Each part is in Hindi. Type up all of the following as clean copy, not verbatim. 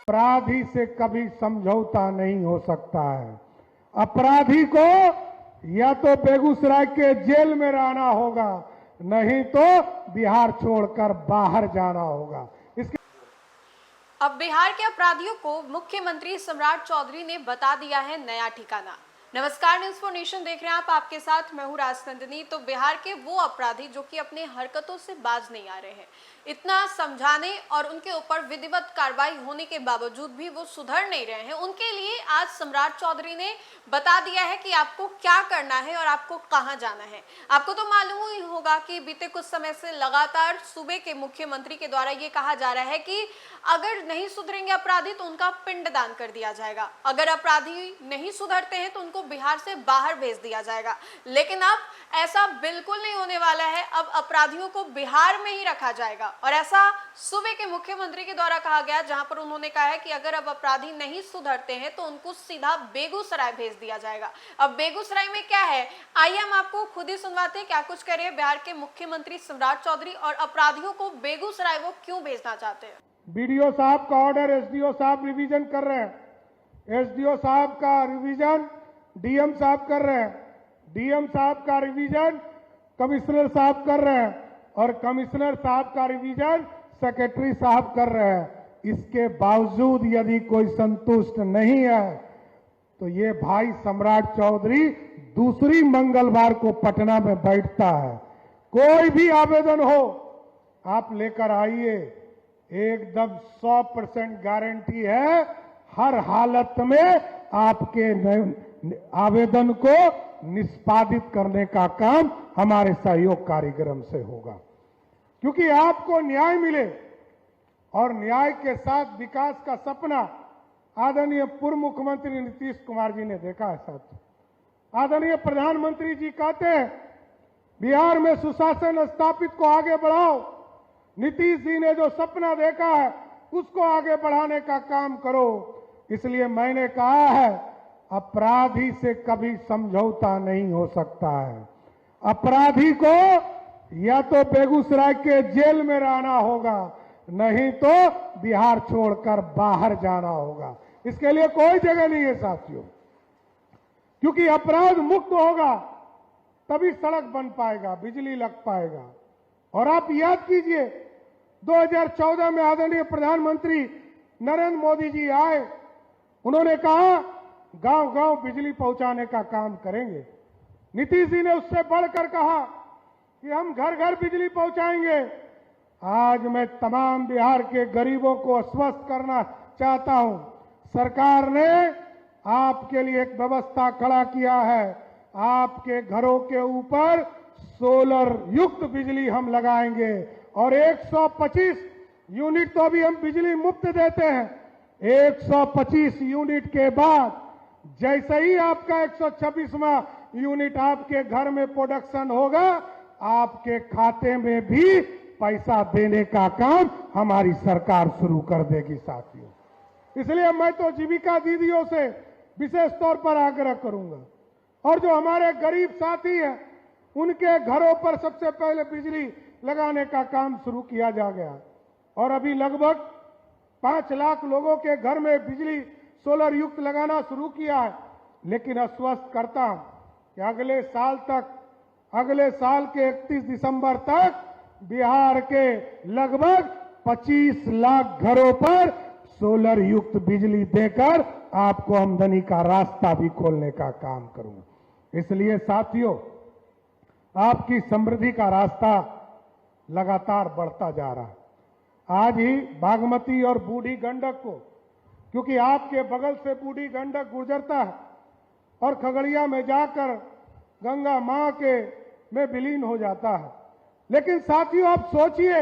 अपराधी से कभी समझौता नहीं हो सकता है। अपराधी को या तो बेगूसराय के जेल में रहना होगा, नहीं तो बिहार छोड़कर बाहर जाना होगा। अब बिहार के अपराधियों को मुख्यमंत्री सम्राट चौधरी ने बता दिया है नया ठिकाना। नमस्कार, न्यूज़ फॉर नेशन देख रहे हैं आप, आपके साथ मैं हूं राजनंदिनी। तो बिहार के वो अपराधी जो कि अपने हरकतों से बाज नहीं आ रहे हैं, इतना समझाने और उनके ऊपर विधिवत कार्रवाई होने के बावजूद भी वो सुधर नहीं रहे हैं, उनके लिए आज सम्राट चौधरी ने बता दिया है कि आपको क्या करना है और आपको कहां जाना है। आपको तो मालूम ही होगा कि बीते कुछ समय से लगातार सूबे के मुख्यमंत्री के द्वारा ये कहा जा रहा है कि अगर नहीं सुधरेंगे अपराधी तो उनका पिंडदान कर दिया जाएगा, अगर अपराधी नहीं सुधरते हैं तो उनको बिहार से बाहर भेज दिया जाएगा। लेकिन अब ऐसा बिल्कुल नहीं होने वाला है, अब अपराधियों को बिहार में ही रखा जाएगा। और ऐसा सूबे के मुख्यमंत्री के द्वारा कहा गया, जहां पर उन्होंने कहा है कि अगर अब अपराधी नहीं सुधरते हैं तो उनको सीधा बेगूसराय भेज दिया जाएगा। अब बेगूसराय में क्या है, आइए हम आपको खुद ही सुनवाते हैं क्या कुछ कह रहे हैं बिहार के मुख्यमंत्री सम्राट चौधरी और अपराधियों को बेगूसराय वो क्यों भेजना चाहते हैं। बीडीओ साहब का ऑर्डर एसडीओ साहब रिवीजन कर रहे हैं, एसडीओ साहब का रिवीजन डीएम साहब कर रहे हैं, डीएम साहब का रिवीजन कमिश्नर साहब कर रहे हैं और कमिश्नर साहब का रिवीजन सेक्रेटरी साहब कर रहे हैं। इसके बावजूद यदि कोई संतुष्ट नहीं है तो ये भाई सम्राट चौधरी दूसरी मंगलवार को पटना में बैठता है। कोई भी आवेदन हो आप लेकर आइए, एकदम 100% गारंटी है, हर हालत में आपके आवेदन को निष्पादित करने का काम हमारे सहयोग कार्यक्रम से होगा, क्योंकि आपको न्याय मिले और न्याय के साथ विकास का सपना आदरणीय पूर्व मुख्यमंत्री नीतीश कुमार जी ने देखा है। साथ आदरणीय प्रधानमंत्री जी कहते हैं बिहार में सुशासन स्थापित को आगे बढ़ाओ, नीतीश जी ने जो सपना देखा है उसको आगे बढ़ाने का काम करो। इसलिए मैंने कहा है अपराधी से कभी समझौता नहीं हो सकता है। अपराधी को या तो बेगूसराय के जेल में रहना होगा, नहीं तो बिहार छोड़कर बाहर जाना होगा। इसके लिए कोई जगह नहीं है साथियों, क्योंकि अपराध मुक्त होगा तभी सड़क बन पाएगा, बिजली लग पाएगा। और आप याद कीजिए 2014 में आदरणीय प्रधानमंत्री नरेंद्र मोदी जी आए, उन्होंने कहा गांव गांव बिजली पहुंचाने का काम करेंगे। नीतीश जी ने उससे बढ़कर कहा कि हम घर घर बिजली पहुंचाएंगे। आज मैं तमाम बिहार के गरीबों को आश्वस्त करना चाहता हूं, सरकार ने आपके लिए एक व्यवस्था खड़ा किया है। आपके घरों के ऊपर सोलर युक्त बिजली हम लगाएंगे और 125 यूनिट तो अभी हम बिजली मुफ्त देते हैं। 125 यूनिट के बाद जैसे ही आपका 126वां यूनिट आपके घर में प्रोडक्शन होगा, आपके खाते में भी पैसा देने का काम हमारी सरकार शुरू कर देगी साथियों। इसलिए मैं तो जीविका दीदियों से विशेष तौर पर आग्रह करूंगा, और जो हमारे गरीब साथी हैं उनके घरों पर सबसे पहले बिजली लगाने का काम शुरू किया जा गया और अभी लगभग 5 लाख लोगों के घर में बिजली सोलर युक्त लगाना शुरू किया है। लेकिन आश्वस्त करता हूं कि अगले साल के 31 दिसंबर तक बिहार के लगभग 25 लाख घरों पर सोलर युक्त बिजली देकर आपको आमदनी का रास्ता भी खोलने का काम करूंगा। इसलिए साथियों, आपकी समृद्धि का रास्ता लगातार बढ़ता जा रहा है। आज ही बागमती और बूढ़ी गंडक को, क्योंकि आपके बगल से बूढ़ी गंडक गुजरता है और खगड़िया में जाकर गंगा मां के में विलीन हो जाता है। लेकिन साथियों, आप सोचिए,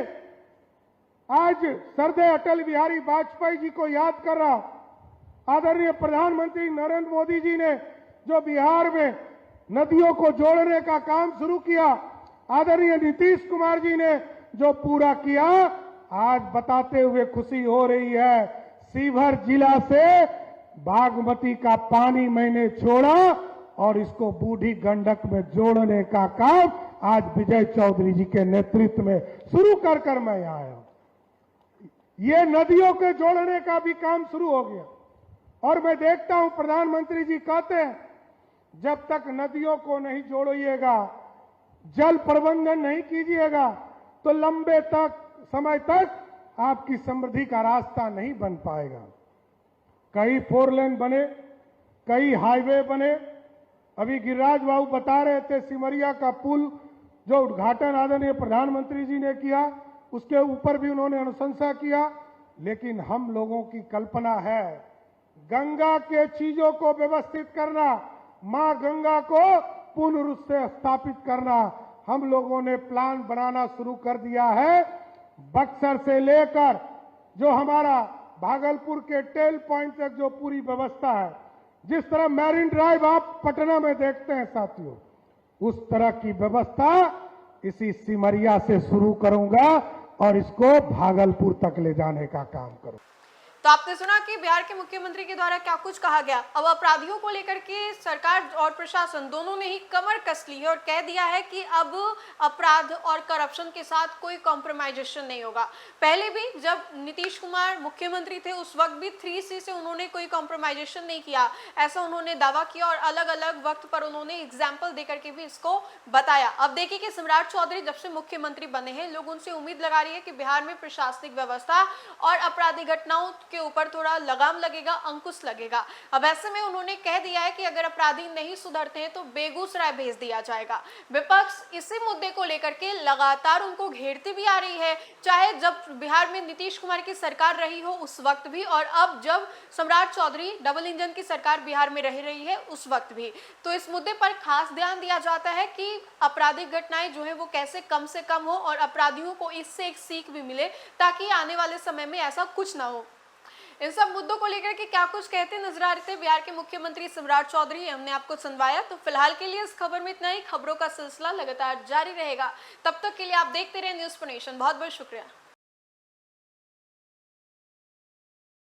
आज सरदेय अटल बिहारी वाजपेयी जी को याद कर रहा आदरणीय प्रधानमंत्री नरेंद्र मोदी जी ने जो बिहार में नदियों को जोड़ने का काम शुरू किया, आदरणीय नीतीश कुमार जी ने जो पूरा किया, आज बताते हुए खुशी हो रही है। सीवर जिला से बागमती का पानी मैंने छोड़ा और इसको बूढ़ी गंडक में जोड़ने का काम आज विजय चौधरी जी के नेतृत्व में शुरू कर मैं आया हूं। ये नदियों के जोड़ने का भी काम शुरू हो गया। और मैं देखता हूं प्रधानमंत्री जी कहते हैं जब तक नदियों को नहीं जोड़िएगा, जल प्रबंधन नहीं कीजिएगा, तो लंबे समय तक आपकी समृद्धि का रास्ता नहीं बन पाएगा। कई 4 लेन बने, कई हाईवे बने। अभी गिरिराज बाबू बता रहे थे सिमरिया का पुल जो उद्घाटन आदरणीय प्रधानमंत्री जी ने किया, उसके ऊपर भी उन्होंने अनुशंसा किया। लेकिन हम लोगों की कल्पना है गंगा के चीजों को व्यवस्थित करना, मां गंगा को पूर्ण रूप से स्थापित करना। हम लोगों ने प्लान बनाना शुरू कर दिया है। बक्सर से लेकर जो हमारा भागलपुर के टेल पॉइंट तक जो पूरी व्यवस्था है, जिस तरह मैरिन ड्राइव आप पटना में देखते हैं साथियों, उस तरह की व्यवस्था इसी सिमरिया से शुरू करूंगा और इसको भागलपुर तक ले जाने का काम करूंगा। तो आपने सुना कि बिहार के मुख्यमंत्री के द्वारा क्या कुछ कहा गया। अब अपराधियों को लेकर के सरकार और प्रशासन दोनों ने ही कमर कस ली है और कह दिया है कि अब अपराध और करप्शन के साथ कोई कॉम्प्रोमाइजेशन नहीं होगा। पहले भी जब नीतीश कुमार मुख्यमंत्री थे उस वक्त भी 3C से उन्होंने कोई कॉम्प्रोमाइजेशन नहीं किया, ऐसा उन्होंने दावा किया और अलग अलग वक्त पर उन्होंने एग्जाम्पल देकर के भी इसको बताया। अब देखिए कि सम्राट चौधरी जब से मुख्यमंत्री बने हैं, लोग उनसे उम्मीद लगा रही है कि बिहार में प्रशासनिक व्यवस्था और आपराधिक घटनाओं के ऊपर थोड़ा लगाम लगेगा, अंकुश लगेगा। अब ऐसे में उन्होंने कह दिया है कि अगर अपराधी नहीं सुधरते हैं तो बेगूसराय भेज दिया जाएगा। विपक्ष इसी मुद्दे को लेकर के लगातार उनको घेरती भी आ रही है, चाहे जब बिहार में नीतीश कुमार की सरकार रही हो उस वक्त भी, और अब जब सम्राट चौधरी डबल इंजन की सरकार बिहार में रह रही है उस वक्त भी। तो इस मुद्दे पर खास ध्यान दिया जाता है कि आपराधिक घटनाएं जो है वो कैसे कम से कम हो और अपराधियों को इससे एक सीख भी मिले, ताकि आने वाले समय में ऐसा कुछ ना हो। इन सब मुद्दों को लेकर के क्या कुछ कहते नजर आ रहे थे बिहार के मुख्यमंत्री सम्राट चौधरी, हमने आपको सुनवाया। तो फिलहाल के लिए इस खबर में इतना ही। खबरों का सिलसिला लगातार जारी रहेगा, तब तक के लिए आप देखते रहे न्यूज़4नेशन। बहुत बहुत शुक्रिया।